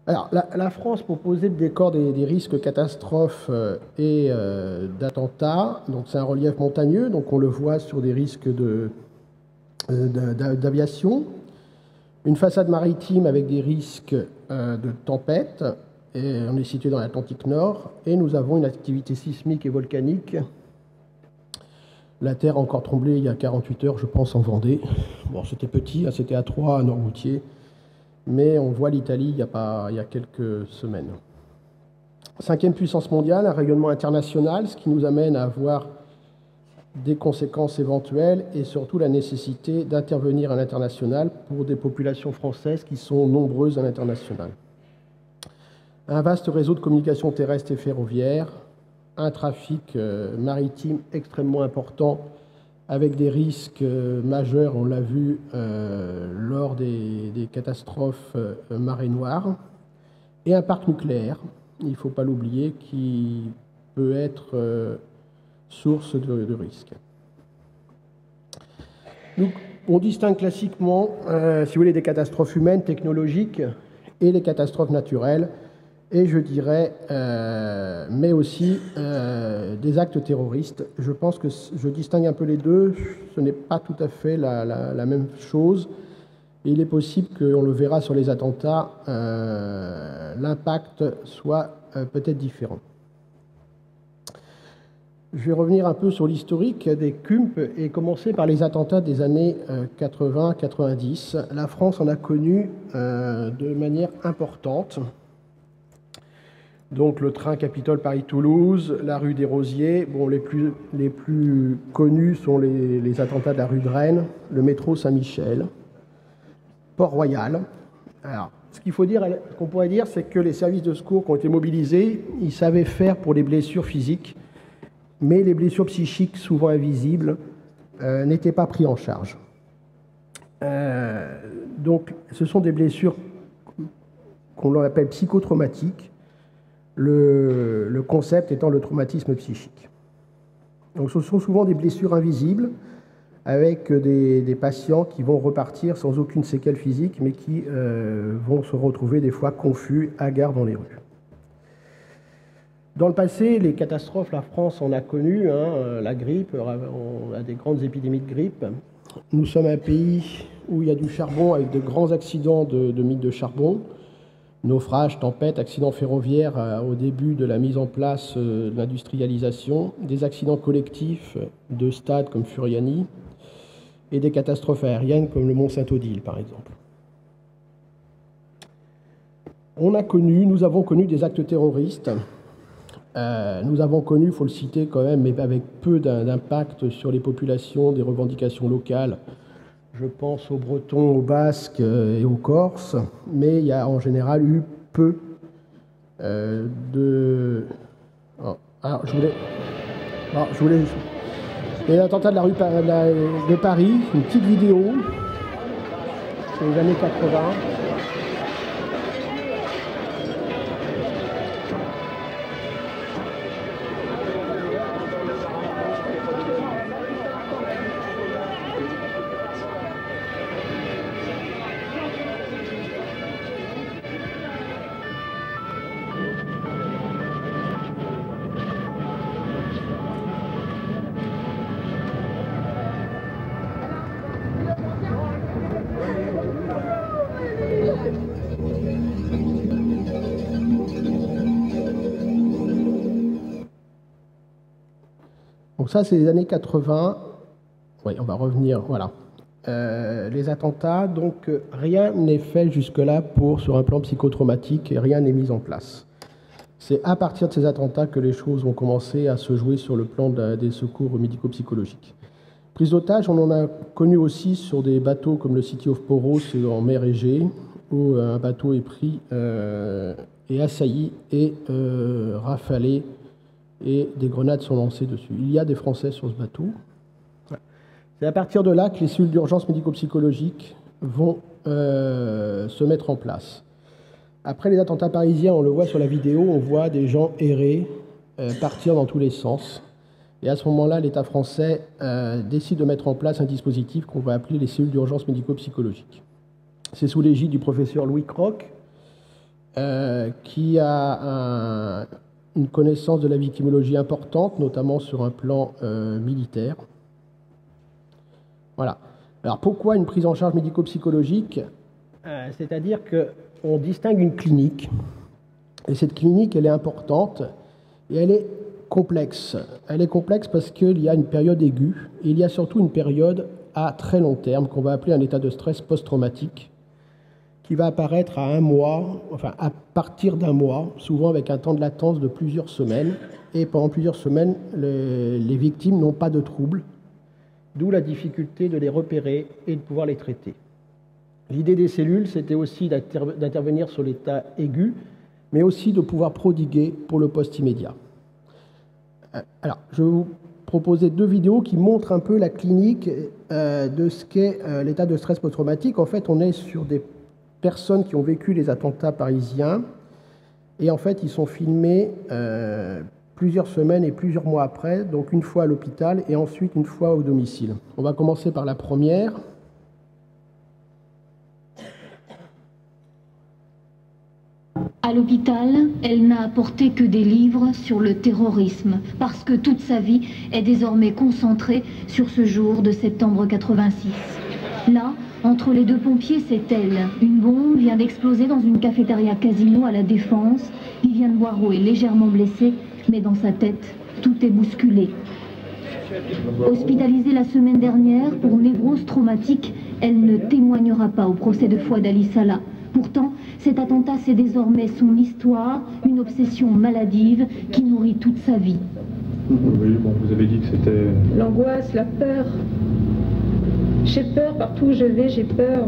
Alors, la France proposait le décor des risques catastrophes et d'attentats. Donc, c'est un relief montagneux, donc on le voit sur des risques d'aviation. Une façade maritime avec des risques de tempête. Et on est situé dans l'Atlantique Nord. Et nous avons une activité sismique et volcanique. La Terre a encore tremblé il y a 48 heures, je pense, en Vendée. Bon, c'était petit, hein, c'était à Troyes, à Noirmoutier. Mais on voit l'Italie il y a quelques semaines. Cinquième puissance mondiale, un rayonnement international, ce qui nous amène à avoir des conséquences éventuelles et surtout la nécessité d'intervenir à l'international pour des populations françaises qui sont nombreuses à l'international. Un vaste réseau de communications terrestres et ferroviaires, un trafic maritime extrêmement important avec des risques majeurs, on l'a vu lors des catastrophes marée noire, et un parc nucléaire, il ne faut pas l'oublier, qui peut être source de risques. Donc, on distingue classiquement, si vous voulez, des catastrophes humaines, technologiques, et les catastrophes naturelles, et je dirais, mais aussi des actes terroristes. Je pense que je distingue un peu les deux, ce n'est pas tout à fait la même chose. Et il est possible qu'on le verra sur les attentats, l'impact soit peut-être différent. Je vais revenir un peu sur l'historique des CUMP et commencer par les attentats des années 80-90. La France en a connu de manière importante. Donc le train Capitole Paris-Toulouse, la rue des Rosiers. Bon, les plus connus sont les attentats de la rue de Rennes, le métro Saint-Michel, Port-Royal. Alors, ce qu'on pourrait dire, c'est que les services de secours qui ont été mobilisés, ils savaient faire pour les blessures physiques, mais les blessures psychiques, souvent invisibles, n'étaient pas prises en charge. Donc, ce sont des blessures qu'on appelle psychotraumatiques, le concept étant le traumatisme psychique. Donc, ce sont souvent des blessures invisibles, avec des patients qui vont repartir sans aucune séquelle physique, mais qui vont se retrouver des fois confus, hagards dans les rues. Dans le passé, les catastrophes, la France en a connu, hein, la grippe, on a des grandes épidémies de grippe. Nous sommes un pays où il y a du charbon avec de grands accidents de mines de charbon, naufrages, tempêtes, accidents ferroviaires au début de la mise en place de l'industrialisation, des accidents collectifs de stades comme Furiani et des catastrophes aériennes comme le Mont Saint-Odile, par exemple. Nous avons connu des actes terroristes. Nous avons connu, il faut le citer quand même, mais avec peu d'impact sur les populations, des revendications locales. Je pense aux Bretons, aux Basques et aux Corses, mais il y a en général eu peu de... Alors, je voulais... Et l'attentat de la rue de Paris, une petite vidéo, c'est les années 80. Donc ça, c'est les années 80. Oui, on va revenir, voilà. Les attentats, donc rien n'est fait jusque-là sur un plan psychotraumatique et rien n'est mis en place. C'est à partir de ces attentats que les choses vont commencer à se jouer sur le plan des secours médico-psychologiques. Prise d'otages, on en a connu aussi sur des bateaux comme le City of Poros en mer Égée, où un bateau est pris et assailli et rafalé, et des grenades sont lancées dessus. Il y a des Français sur ce bateau. C'est à partir de là que les cellules d'urgence médico-psychologique vont se mettre en place. Après les attentats parisiens, on le voit sur la vidéo, on voit des gens errer, partir dans tous les sens. Et à ce moment-là, l'État français décide de mettre en place un dispositif qu'on va appeler les cellules d'urgence médico-psychologique. C'est sous l'égide du professeur Louis Croc, qui a une connaissance de la victimologie importante, notamment sur un plan militaire. Voilà. Alors pourquoi une prise en charge médico-psychologique? C'est-à-dire qu'on distingue une clinique, et cette clinique, elle est importante, et elle est complexe. Elle est complexe parce qu'il y a une période aiguë, et il y a surtout une période à très long terme, qu'on va appeler un état de stress post-traumatique, qui va apparaître à un mois, enfin à partir d'un mois, souvent avec un temps de latence de plusieurs semaines, et pendant plusieurs semaines, les victimes n'ont pas de troubles, d'où la difficulté de les repérer et de pouvoir les traiter. L'idée des cellules, c'était aussi d'intervenir sur l'état aigu, mais aussi de pouvoir prodiguer pour le post-immédiat. Alors, je vais vous proposer 2 vidéos qui montrent un peu la clinique de ce qu'est l'état de stress post-traumatique. En fait, on est sur des personnes qui ont vécu les attentats parisiens, et en fait, ils sont filmés plusieurs semaines et plusieurs mois après, donc une fois à l'hôpital et ensuite une fois au domicile. On va commencer par la première. À l'hôpital, elle n'a apporté que des livres sur le terrorisme, parce que toute sa vie est désormais concentrée sur ce jour de septembre 86. Là, entre les 2 pompiers, c'est elle. Une bombe vient d'exploser dans une cafétéria casino à La Défense. Viviane Boireau est légèrement blessée, mais dans sa tête, tout est bousculé. Hospitalisée la semaine dernière pour névrose traumatique, elle ne témoignera pas au procès de Fouad Ali Salah. Pourtant, cet attentat, c'est désormais son histoire, une obsession maladive qui nourrit toute sa vie. Oui, bon, vous avez dit que c'était... L'angoisse, la peur. J'ai peur, partout où je vais, j'ai peur.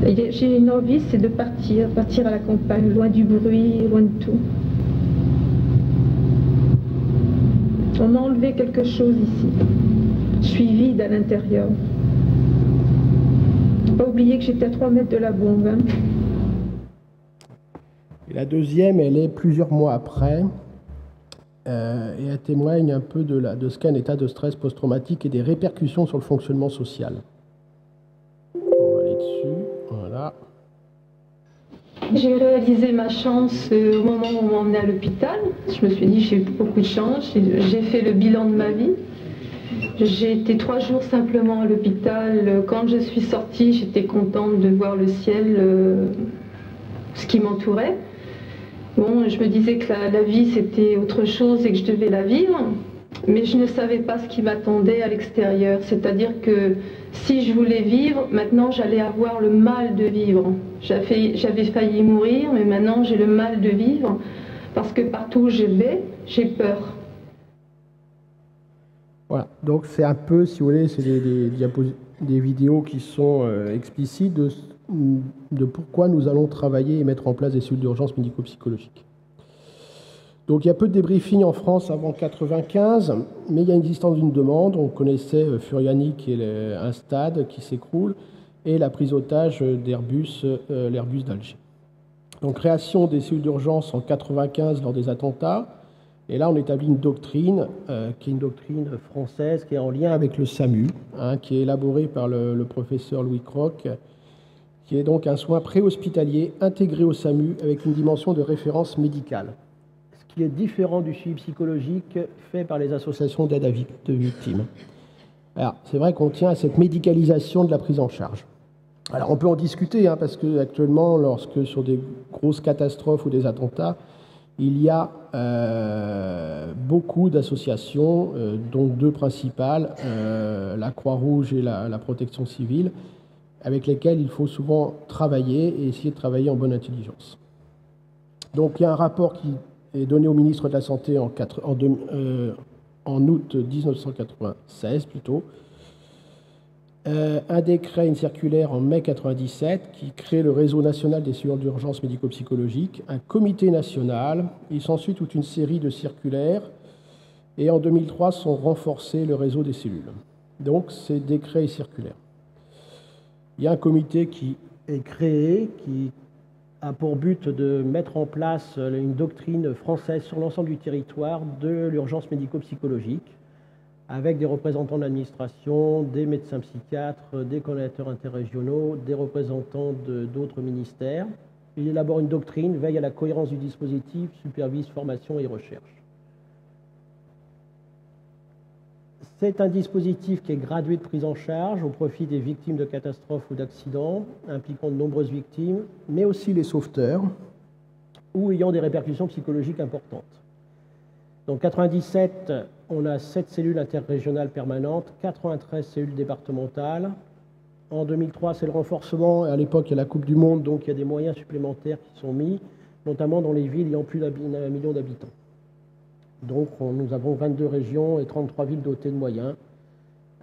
J'ai une envie, c'est de partir à la campagne, loin du bruit, loin de tout. On m'a enlevé quelque chose ici. Je suis vide à l'intérieur. Pas oublier que j'étais à 3 mètres de la bombe. Hein. Et la deuxième, elle est plusieurs mois après, et elle témoigne un peu de ce qu'est un état de stress post-traumatique et des répercussions sur le fonctionnement social. On va aller dessus, voilà. J'ai réalisé ma chance au moment où on m'a emmené à l'hôpital. Je me suis dit, j'ai eu beaucoup de chance. J'ai fait le bilan de ma vie. J'ai été 3 jours simplement à l'hôpital. Quand je suis sortie, j'étais contente de voir le ciel, ce qui m'entourait. Bon, je me disais que la vie c'était autre chose et que je devais la vivre, mais je ne savais pas ce qui m'attendait à l'extérieur. C'est-à-dire que si je voulais vivre, maintenant j'allais avoir le mal de vivre. J'avais failli mourir, mais maintenant j'ai le mal de vivre parce que partout où je vais, j'ai peur. Voilà, donc c'est un peu, si vous voulez, c'est des vidéos qui sont explicites de pourquoi nous allons travailler et mettre en place des cellules d'urgence médico-psychologiques. Donc il y a peu de débriefing en France avant 1995, mais il y a une existence d'une demande. On connaissait Furiani, qui est un stade qui s'écroule, et la prise otage d'Airbus, l'Airbus d'Alger. Donc création des cellules d'urgence en 1995 lors des attentats. Et là, on établit une doctrine, qui est une doctrine française, qui est en lien avec le SAMU, qui est élaborée par le professeur Louis Croc, qui est donc un soin préhospitalier intégré au SAMU avec une dimension de référence médicale, ce qui est différent du suivi psychologique fait par les associations d'aide de victimes. Alors, c'est vrai qu'on tient à cette médicalisation de la prise en charge. Alors, on peut en discuter, parce que actuellement, lorsque sur des grosses catastrophes ou des attentats, il y a beaucoup d'associations, dont 2 principales, la Croix-Rouge et la Protection civile, avec lesquelles il faut souvent travailler et essayer de travailler en bonne intelligence. Donc il y a un rapport qui est donné au ministre de la Santé en août 1996 plutôt, un décret, une circulaire en mai 1997 qui crée le réseau national des cellules d'urgence médico-psychologique, un comité national. Il s'ensuit toute une série de circulaires et en 2003 sont renforcés le réseau des cellules. Donc c'est décrets et circulaires. Il y a un comité qui est créé, qui a pour but de mettre en place une doctrine française sur l'ensemble du territoire de l'urgence médico-psychologique, avec des représentants de l'administration, des médecins psychiatres, des coordinateurs interrégionaux, des représentants d'autres ministères. Il élabore une doctrine, veille à la cohérence du dispositif, supervise formation et recherche. C'est un dispositif qui est gradué de prise en charge au profit des victimes de catastrophes ou d'accidents, impliquant de nombreuses victimes, mais aussi les sauveteurs, ou ayant des répercussions psychologiques importantes. Donc, en 1997, on a 7 cellules interrégionales permanentes, 93 cellules départementales. En 2003, c'est le renforcement. À l'époque, il y a la Coupe du Monde, donc il y a des moyens supplémentaires qui sont mis, notamment dans les villes ayant plus d'1 million d'habitants. Donc, nous avons 22 régions et 33 villes dotées de moyens,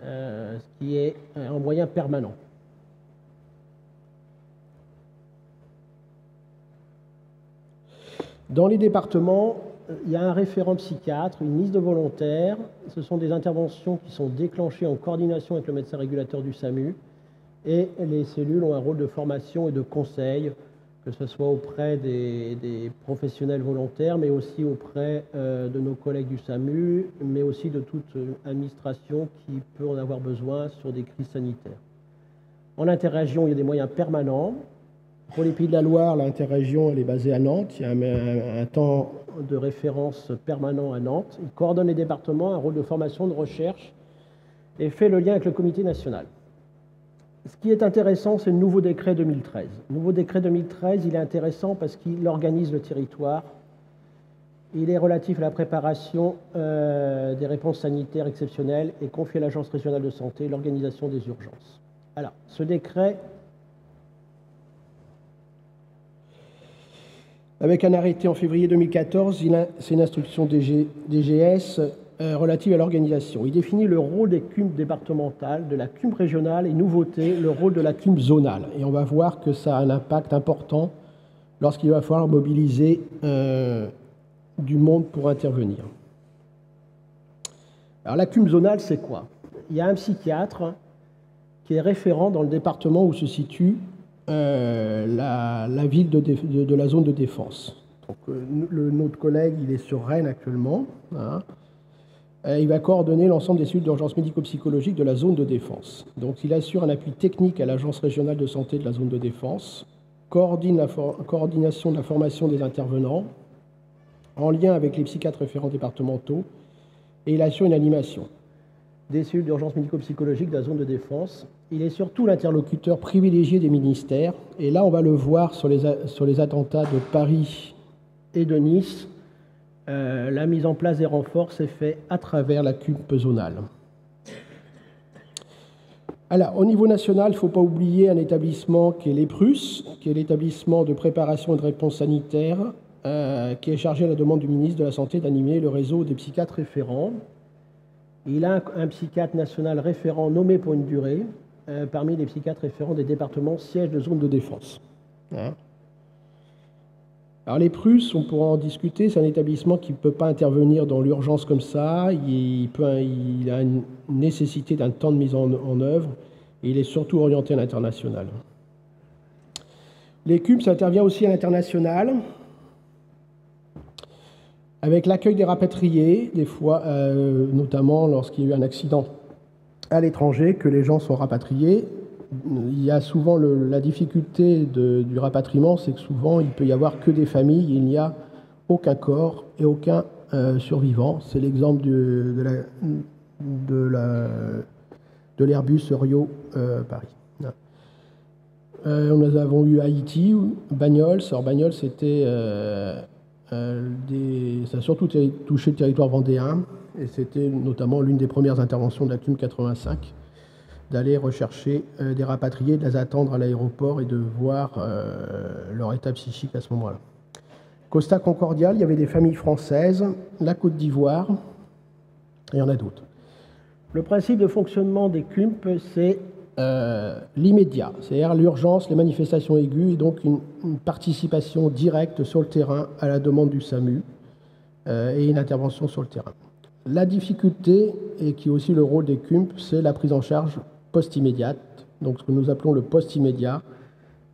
ce qui est un moyen permanent. Dans les départements, il y a un référent psychiatre, une liste de volontaires. Ce sont des interventions qui sont déclenchées en coordination avec le médecin régulateur du SAMU. Et les cellules ont un rôle de formation et de conseil, que ce soit auprès des professionnels volontaires, mais aussi auprès de nos collègues du SAMU, mais aussi de toute administration qui peut en avoir besoin sur des crises sanitaires. En interrégion, il y a des moyens permanents. Pour les Pays de la Loire, l'interrégion elle est basée à Nantes. Il y a un temps de référence permanent à Nantes. Il coordonne les départements, un rôle de formation, de recherche, et fait le lien avec le comité national. Ce qui est intéressant, c'est le nouveau décret 2013. Le nouveau décret 2013, il est intéressant parce qu'il organise le territoire. Il est relatif à la préparation des réponses sanitaires exceptionnelles et confie à l'Agence régionale de santé l'organisation des urgences. Alors, ce décret, avec un arrêté en février 2014, c'est une instruction DGS relative à l'organisation. Il définit le rôle des CUM départementales, de la CUM régionale et, nouveauté, le rôle de la CUM zonale. Et on va voir que ça a un impact important lorsqu'il va falloir mobiliser du monde pour intervenir. Alors la CUM zonale, c'est quoi? Il y a un psychiatre qui est référent dans le département où se situe la ville de la zone de défense. Donc, notre collègue, il est sur Rennes actuellement. Hein. Il va coordonner l'ensemble des cellules d'urgence médico-psychologique de la zone de défense. Donc, il assure un appui technique à l'Agence régionale de santé de la zone de défense, coordonne la coordination de la formation des intervenants, en lien avec les psychiatres référents départementaux, et il assure une animation des cellules d'urgence médico-psychologique de la zone de défense. Il est surtout l'interlocuteur privilégié des ministères, et là on va le voir sur les attentats de Paris et de Nice. La mise en place des renforts s'est faite à travers la CUP zonale. Alors, au niveau national, il ne faut pas oublier un établissement qui est l'EPRUS, qui est l'établissement de préparation et de réponse sanitaire, qui est chargé à la demande du ministre de la Santé d'animer le réseau des psychiatres référents. Il a un psychiatre national référent nommé pour une durée, parmi les psychiatres référents des départements sièges de zone de défense. Hein. Alors les Prus, on pourra en discuter, c'est un établissement qui ne peut pas intervenir dans l'urgence comme ça, il a une nécessité d'un temps de mise en œuvre, et il est surtout orienté à l'international. Les CUM, ça intervient aussi à l'international, avec l'accueil des rapatriés, des fois, notamment lorsqu'il y a eu un accident à l'étranger, que les gens sont rapatriés. Il y a souvent la difficulté du rapatriement, c'est que souvent il peut y avoir que des familles, il n'y a aucun corps et aucun survivant. C'est l'exemple de l'Airbus Rio Paris. Nous avons eu Haïti, Bagnols. Alors Bagnols, c'était ça a surtout touché le territoire vendéen, et c'était notamment l'une des premières interventions de la CUM 85, d'aller rechercher des rapatriés, de les attendre à l'aéroport et de voir leur état psychique à ce moment-là. Costa Concordia, il y avait des familles françaises, la Côte d'Ivoire, et il y en a d'autres. Le principe de fonctionnement des CUMP, c'est l'immédiat, c'est-à-dire l'urgence, les manifestations aiguës, et donc une participation directe sur le terrain à la demande du SAMU et une intervention sur le terrain. La difficulté, et qui est aussi le rôle des CUMP, c'est la prise en charge post-immédiate, donc ce que nous appelons le post-immédiat,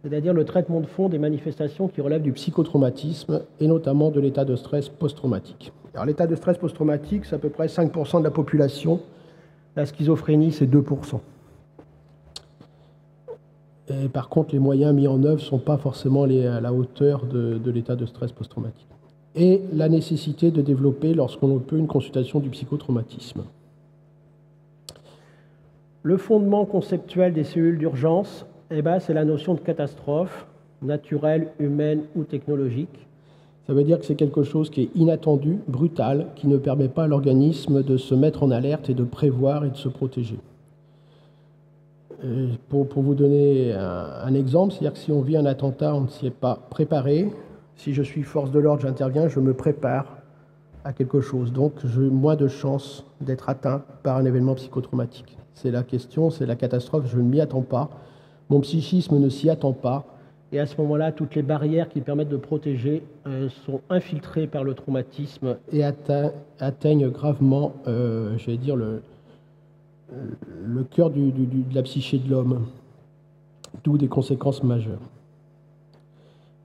c'est-à-dire le traitement de fond des manifestations qui relèvent du psychotraumatisme et notamment de l'état de stress post-traumatique. Alors l'état de stress post-traumatique, c'est à peu près 5% de la population. La schizophrénie, c'est 2%. Et par contre, les moyens mis en œuvre ne sont pas forcément à la hauteur de l'état de stress post-traumatique. Et la nécessité de développer, lorsqu'on le peut, une consultation du psychotraumatisme. Le fondement conceptuel des cellules d'urgence, c'est la notion de catastrophe, naturelle, humaine ou technologique. Ça veut dire que c'est quelque chose qui est inattendu, brutal, qui ne permet pas à l'organisme de se mettre en alerte et de prévoir et de se protéger. Pour vous donner un exemple, c'est-à-dire que si on vit un attentat, on ne s'y est pas préparé. Si je suis force de l'ordre, j'interviens, je me prépare à quelque chose. Donc, j'ai moins de chances d'être atteint par un événement psychotraumatique. C'est la question, c'est la catastrophe, je ne m'y attends pas. Mon psychisme ne s'y attend pas. Et à ce moment-là, toutes les barrières qui permettent de protéger sont infiltrées par le traumatisme et atteignent gravement, j'allais dire, le cœur de la psyché de l'homme, d'où des conséquences majeures.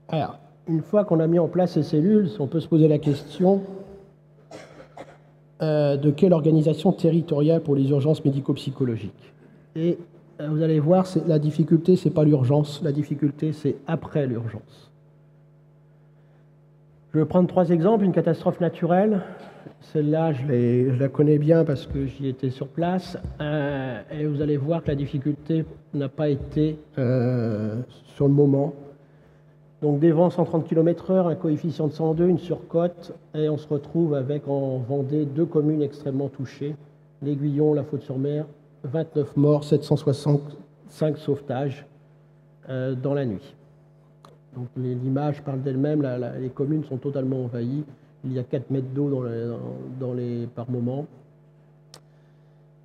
Alors, une fois qu'on a mis en place ces cellules, on peut se poser la question de quelle organisation territoriale pour les urgences médico-psychologiques. Et vous allez voir, la difficulté, ce n'est pas l'urgence, la difficulté, c'est après l'urgence. Je vais prendre 3 exemples. Une catastrophe naturelle, celle-là, je la connais bien parce que j'y étais sur place, et vous allez voir que la difficulté n'a pas été sur le moment. Donc des vents 130 km/h, un coefficient de 102, une surcote, et on se retrouve avec en Vendée 2 communes extrêmement touchées, l'Aiguillon, la Faute-sur-Mer, 29 morts, 765 sauvetages dans la nuit. Donc l'image parle d'elle-même, les communes sont totalement envahies, il y a 4 mètres d'eau par moment.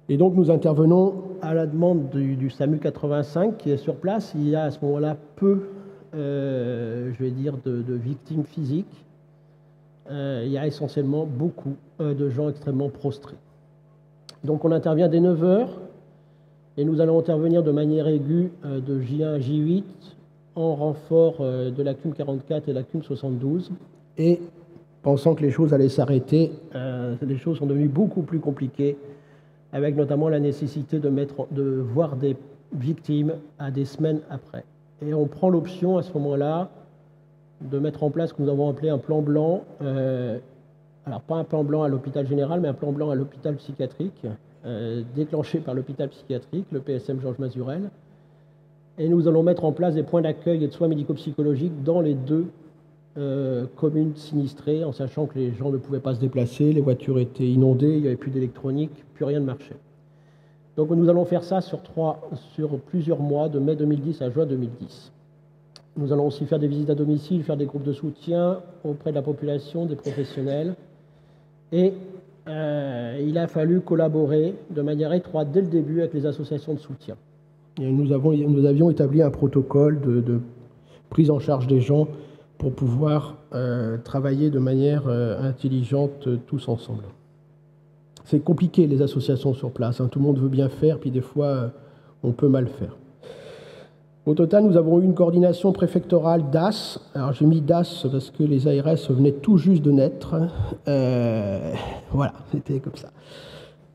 Et donc nous intervenons à la demande du SAMU 85 qui est sur place. Il y a à ce moment-là peu, je vais dire, de victimes physiques. Il y a essentiellement beaucoup de gens extrêmement prostrés. Donc on intervient dès 9 h et nous allons intervenir de manière aiguë de J1 à J8 en renfort de la CUM 44 et la CUM 72. Et pensant que les choses allaient s'arrêter, les choses sont devenues beaucoup plus compliquées, avec notamment la nécessité de voir des victimes à des semaines après. Et on prend l'option à ce moment-là de mettre en place ce que nous avons appelé un plan blanc, alors pas un plan blanc à l'hôpital général, mais un plan blanc à l'hôpital psychiatrique, déclenché par l'hôpital psychiatrique, le PSM Georges Mazurel. Et nous allons mettre en place des points d'accueil et de soins médico-psychologiques dans les 2 communes sinistrées, en sachant que les gens ne pouvaient pas se déplacer, les voitures étaient inondées, il n'y avait plus d'électronique, plus rien ne marchait. Donc nous allons faire ça sur plusieurs mois, de mai 2010 à juin 2010. Nous allons aussi faire des visites à domicile, faire des groupes de soutien auprès de la population, des professionnels. Et il a fallu collaborer de manière étroite dès le début avec les associations de soutien. Et nous avions établi un protocole de prise en charge des gens pour pouvoir travailler de manière intelligente tous ensemble. C'est compliqué, les associations sur place, hein. Tout le monde veut bien faire, puis des fois, on peut mal faire. Au total, nous avons eu une coordination préfectorale DAS. Alors, j'ai mis DAS parce que les ARS venaient tout juste de naître. Voilà, c'était comme ça.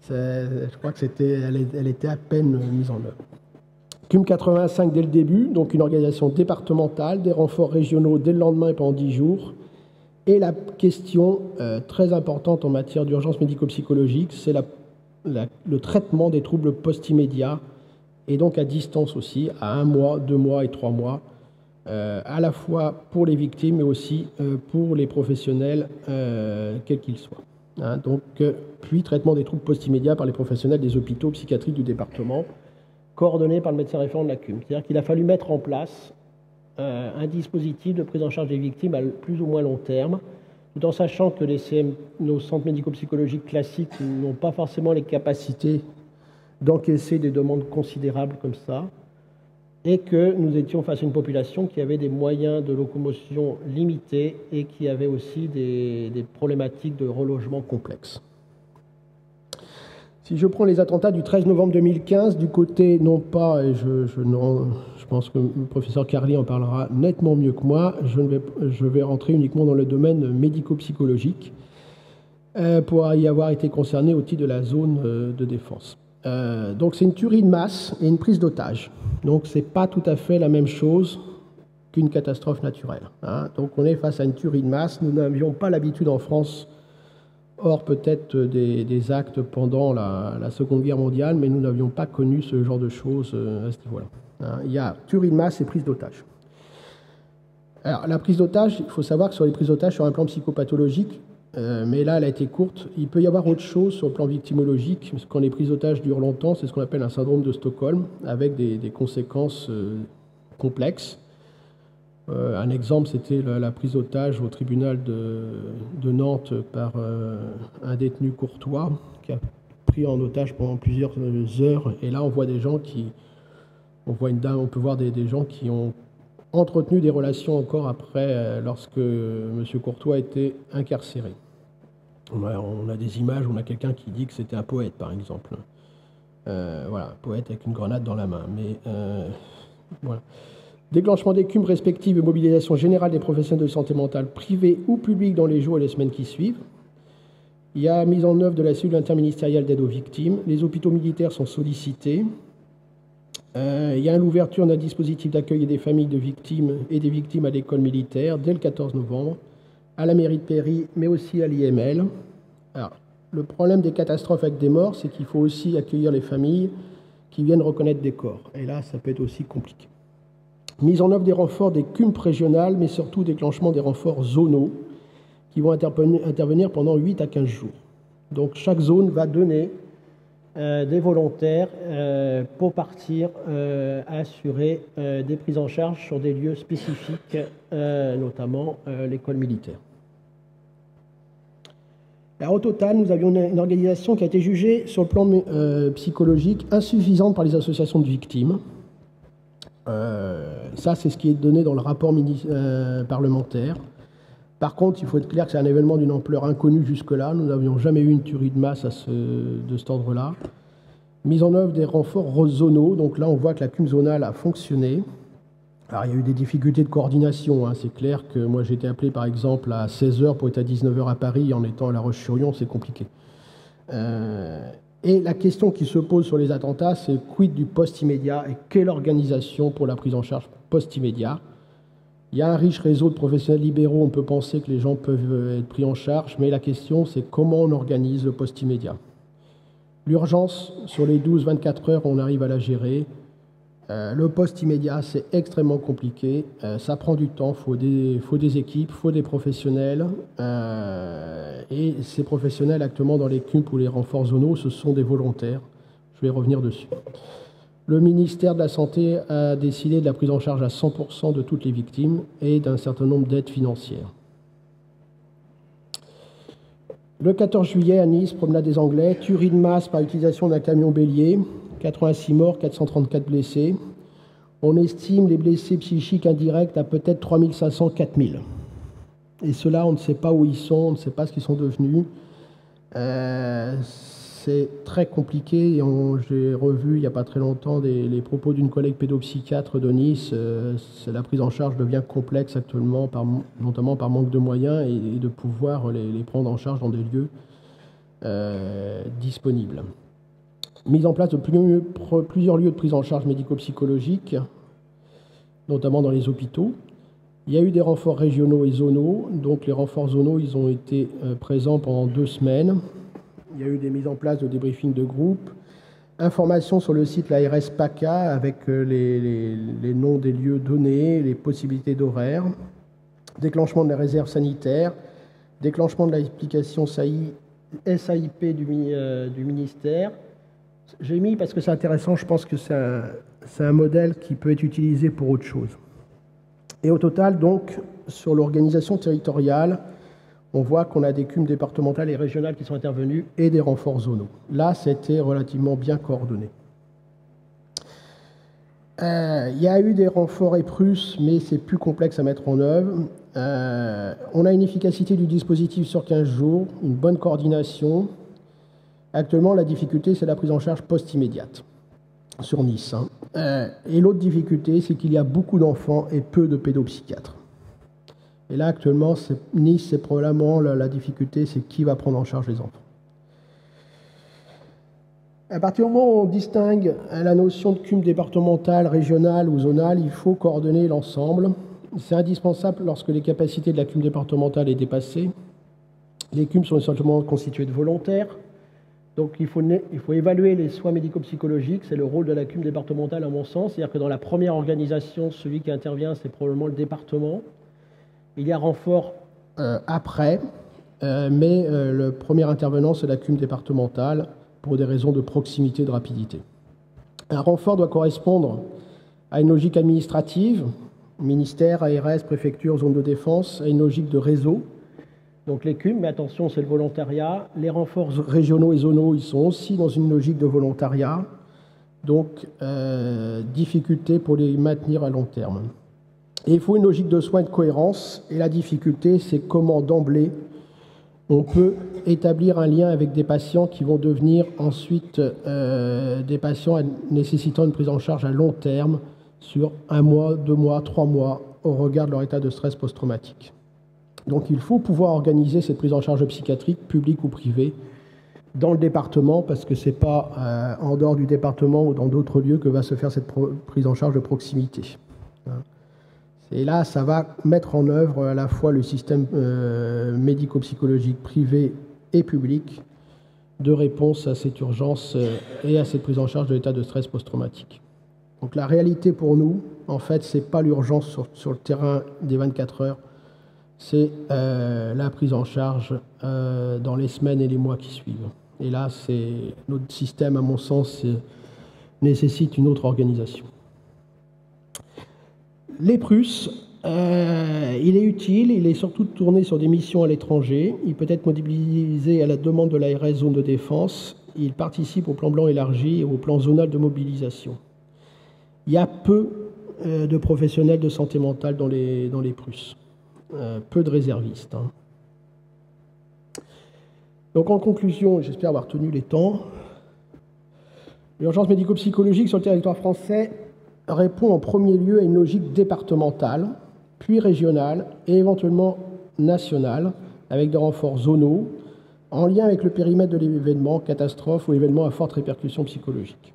Je crois que elle était à peine mise en œuvre. CUM 85 dès le début, donc une organisation départementale, des renforts régionaux dès le lendemain et pendant 10 jours. Et la question très importante en matière d'urgence médico-psychologique, c'est le traitement des troubles post-immédiats, et donc à distance aussi, à 1 mois, 2 mois et 3 mois, à la fois pour les victimes, mais aussi pour les professionnels, quels qu'ils soient. Hein, donc, puis traitement des troubles post-immédiats par les professionnels des hôpitaux psychiatriques du département, coordonné par le médecin référent de la CUM. C'est-à-dire qu'il a fallu mettre en place un dispositif de prise en charge des victimes à plus ou moins long terme, tout en sachant que nos centres médico-psychologiques classiques n'ont pas forcément les capacités d'encaisser des demandes considérables comme ça, et que nous étions face à une population qui avait des moyens de locomotion limités et qui avait aussi des problématiques de relogement complexes. Si je prends les attentats du 13 novembre 2015, du côté, non pas, et je pense que le professeur Carly en parlera nettement mieux que moi, je vais rentrer uniquement dans le domaine médico-psychologique pour y avoir été concerné au titre de la zone de défense. Donc c'est une tuerie de masse et une prise d'otage. Donc ce n'est pas tout à fait la même chose qu'une catastrophe naturelle. Hein. Donc on est face à une tuerie de masse. Nous n'avions pas l'habitude en France, hors peut-être des actes pendant la Seconde Guerre mondiale, mais nous n'avions pas connu ce genre de choses à ce niveau-là. Hein. Il y a tuerie de masse et prise d'otage. Alors la prise d'otage, il faut savoir que sur les prises d'otage sur un plan psychopathologique, mais là elle a été courte, il peut y avoir autre chose sur le plan victimologique, parce que quand les prises d'otage durent longtemps, c'est ce qu'on appelle un syndrome de Stockholm, avec des conséquences complexes. Un exemple, c'était la prise d'otage au tribunal de Nantes par un détenu courtois qui a pris en otage pendant plusieurs heures. Et là, on voit des gens on peut voir des gens qui ont entretenu des relations encore après, lorsque M. Courtois a été incarcéré. On a des images, on a quelqu'un qui dit que c'était un poète, par exemple. Voilà, un poète avec une grenade dans la main. Mais voilà. Déclenchement d'écumes respectives et mobilisation générale des professionnels de santé mentale privés ou publics dans les jours et les semaines qui suivent. Il y a mise en œuvre de la cellule interministérielle d'aide aux victimes. Les hôpitaux militaires sont sollicités. Il y a l'ouverture d'un dispositif d'accueil des familles de victimes et des victimes à l'école militaire dès le 14 novembre, à la mairie de Péry, mais aussi à l'IML. Alors, le problème des catastrophes avec des morts, c'est qu'il faut aussi accueillir les familles qui viennent reconnaître des corps. Et là, ça peut être aussi compliqué. Mise en œuvre des renforts des CUMP régionales, mais surtout déclenchement des renforts zonaux qui vont intervenir pendant 8 à 15 jours. Donc chaque zone va donner des volontaires pour partir assurer des prises en charge sur des lieux spécifiques, notamment l'école militaire. Alors, au total, nous avions une organisation qui a été jugée sur le plan psychologique insuffisante par les associations de victimes. Ça, c'est ce qui est donné dans le rapport parlementaire. Par contre, il faut être clair que c'est un événement d'une ampleur inconnue jusque-là. Nous n'avions jamais eu une tuerie de masse de cet ordre-là. Mise en œuvre des renforts zonaux. Donc là, on voit que la CUM zonale a fonctionné. Alors, il y a eu des difficultés de coordination. Hein. C'est clair que moi, j'ai été appelé, par exemple, à 16h pour être à 19h à Paris. En étant à La Roche-sur-Yon, c'est compliqué. Et la question qui se pose sur les attentats, c'est quid du post-immédiat et quelle organisation pour la prise en charge post-immédiat. Il y a un riche réseau de professionnels libéraux, on peut penser que les gens peuvent être pris en charge, mais la question, c'est comment on organise le post-immédiat. L'urgence, sur les 12-24 heures, on arrive à la gérer. Le post-immédiat, c'est extrêmement compliqué. Ça prend du temps, faut des équipes, faut des professionnels. Et ces professionnels, actuellement, dans les CUMP ou les renforts zonaux, ce sont des volontaires. Je vais revenir dessus. Le ministère de la Santé a décidé de la prise en charge à 100% de toutes les victimes et d'un certain nombre d'aides financières. Le 14 juillet, à Nice, promenade des Anglais, tuerie de masse par utilisation d'un camion bélier, 86 morts, 434 blessés. On estime les blessés psychiques indirects à peut-être 3500, 4000. Et ceux-là, on ne sait pas où ils sont, on ne sait pas ce qu'ils sont devenus. C'est très compliqué. J'ai revu il n'y a pas très longtemps les propos d'une collègue pédopsychiatre de Nice. La prise en charge devient complexe actuellement, notamment par manque de moyens et de pouvoir les prendre en charge dans des lieux disponibles. Mise en place de plusieurs lieux de prise en charge médico-psychologique, notamment dans les hôpitaux. Il y a eu des renforts régionaux et zonaux. Donc les renforts zonaux, ils ont été présents pendant 2 semaines. Il y a eu des mises en place de débriefing de groupe. Information sur le site l'ARS PACA avec les noms des lieux donnés, les possibilités d'horaire. Déclenchement de la réserve sanitaire. Déclenchement de l'application SAIP du ministère. J'ai mis parce que c'est intéressant, je pense que c'est un modèle qui peut être utilisé pour autre chose. Et au total, donc, sur l'organisation territoriale, on voit qu'on a des CUM départementales et régionales qui sont intervenues et des renforts zonaux. Là, c'était relativement bien coordonné. Il y a eu des renforts EPRUS, mais c'est plus complexe à mettre en œuvre. On a une efficacité du dispositif sur 15 jours, une bonne coordination. Actuellement, la difficulté, c'est la prise en charge post-immédiate sur Nice. Et l'autre difficulté, c'est qu'il y a beaucoup d'enfants et peu de pédopsychiatres. Et là, actuellement, Nice, c'est probablement la difficulté, c'est qui va prendre en charge les enfants. À partir du moment où on distingue la notion de CUM départementale, régionale ou zonale, il faut coordonner l'ensemble. C'est indispensable lorsque les capacités de la CUM départementale est dépassée. Les CUM sont essentiellement constitués de volontaires. Donc il faut évaluer les soins médico-psychologiques. C'est le rôle de la CUM départementale à mon sens. C'est-à-dire que dans la première organisation, celui qui intervient, c'est probablement le département. Il y a renfort après, mais le premier intervenant, c'est la CUM départementale pour des raisons de proximité, de rapidité. Un renfort doit correspondre à une logique administrative, ministère, ARS, préfecture, zone de défense, à une logique de réseau. Donc les CUM, mais attention, c'est le volontariat. Les renforts régionaux et zonaux, ils sont aussi dans une logique de volontariat. Donc, difficulté pour les maintenir à long terme. Et il faut une logique de soins et de cohérence. Et la difficulté, c'est comment d'emblée on peut établir un lien avec des patients qui vont devenir ensuite des patients nécessitant une prise en charge à long terme sur 1 mois, 2 mois, 3 mois au regard de leur état de stress post-traumatique. Donc il faut pouvoir organiser cette prise en charge psychiatrique, publique ou privée, dans le département, parce que ce n'est pas en dehors du département ou dans d'autres lieux que va se faire cette prise en charge de proximité. Et là, ça va mettre en œuvre à la fois le système médico-psychologique privé et public de réponse à cette urgence et à cette prise en charge de l'état de stress post-traumatique. Donc la réalité pour nous, en fait, ce n'est pas l'urgence sur le terrain des 24 heures, c'est la prise en charge dans les semaines et les mois qui suivent. Et là, notre système, à mon sens, nécessite une autre organisation. l'EPRUS, il est utile, il est surtout tourné sur des missions à l'étranger, il peut être mobilisé à la demande de l'ARS zone de défense, il participe au plan blanc élargi et au plan zonal de mobilisation. Il y a peu de professionnels de santé mentale dans les PRUS, peu de réservistes. Donc en conclusion, j'espère avoir tenu les temps, l'urgence médico-psychologique sur le territoire français répond en premier lieu à une logique départementale, puis régionale et éventuellement nationale, avec des renforts zonaux, en lien avec le périmètre de l'événement, catastrophe ou événement à forte répercussion psychologique.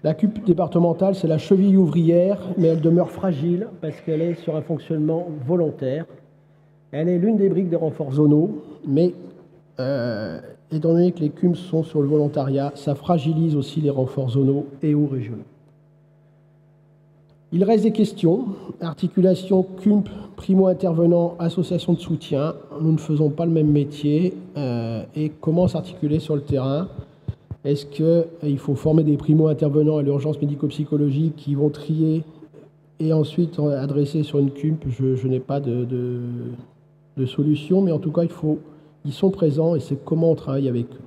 La CUP départementale, c'est la cheville ouvrière, mais elle demeure fragile parce qu'elle est sur un fonctionnement volontaire. Elle est l'une des briques des renforts zonaux, mais étant donné que les CUM sont sur le volontariat, ça fragilise aussi les renforts zonaux et ou régionaux. Il reste des questions. Articulation CUMP, primo-intervenant, association de soutien. Nous ne faisons pas le même métier. Et comment s'articuler sur le terrain? Est-ce qu'il faut former des primo-intervenants à l'urgence médico-psychologique qui vont trier et ensuite adresser sur une CUMP? Je n'ai pas de solution, mais en tout cas, ils sont présents et c'est comment on travaille avec eux.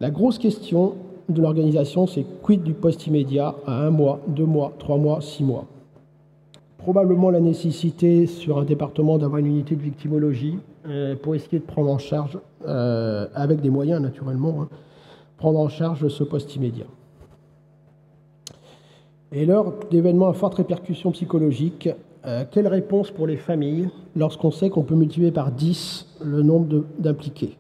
La grosse question de l'organisation, c'est quid du post-immédiat à 1 mois, 2 mois, 3 mois, 6 mois. Probablement la nécessité sur un département d'avoir une unité de victimologie pour essayer de prendre en charge, avec des moyens naturellement, prendre en charge ce post-immédiat. Et lors d'événements à forte répercussion psychologique, quelle réponse pour les familles lorsqu'on sait qu'on peut multiplier par 10 le nombre d'impliqués?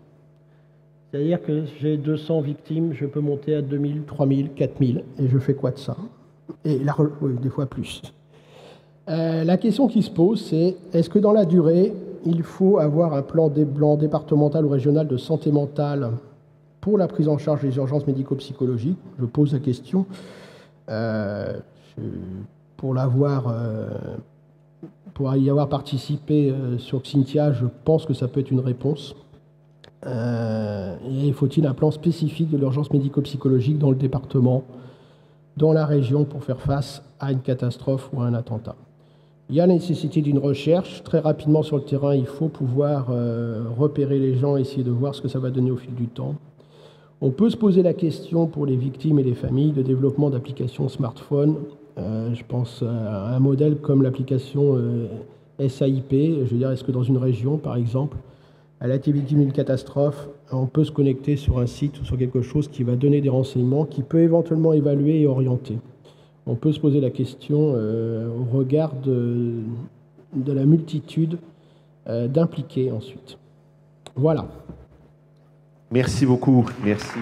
C'est-à-dire que j'ai 200 victimes, je peux monter à 2000, 3000, 4000, et je fais quoi de ça? Et là, oui, des fois plus. La question qui se pose, c'est est-ce que dans la durée, il faut avoir un plan départemental ou régional de santé mentale pour la prise en charge des urgences médico-psychologiques? Je pose la question. Pour y avoir participé sur Xynthia, je pense que ça peut être une réponse. Et faut-il un plan spécifique de l'urgence médico-psychologique dans le département, dans la région, pour faire face à une catastrophe ou à un attentat? Il y a la nécessité d'une recherche. Très rapidement sur le terrain, il faut pouvoir repérer les gens, essayer de voir ce que ça va donner au fil du temps. On peut se poser la question pour les victimes et les familles de développement d'applications smartphone. Je pense à un modèle comme l'application SAIP. Je veux dire, est-ce que dans une région, par exemple, elle a été victime d'une catastrophe, on peut se connecter sur un site ou sur quelque chose qui va donner des renseignements, qui peut éventuellement évaluer et orienter. On peut se poser la question au regard de la multitude d'impliqués ensuite. Voilà. Merci beaucoup. Merci.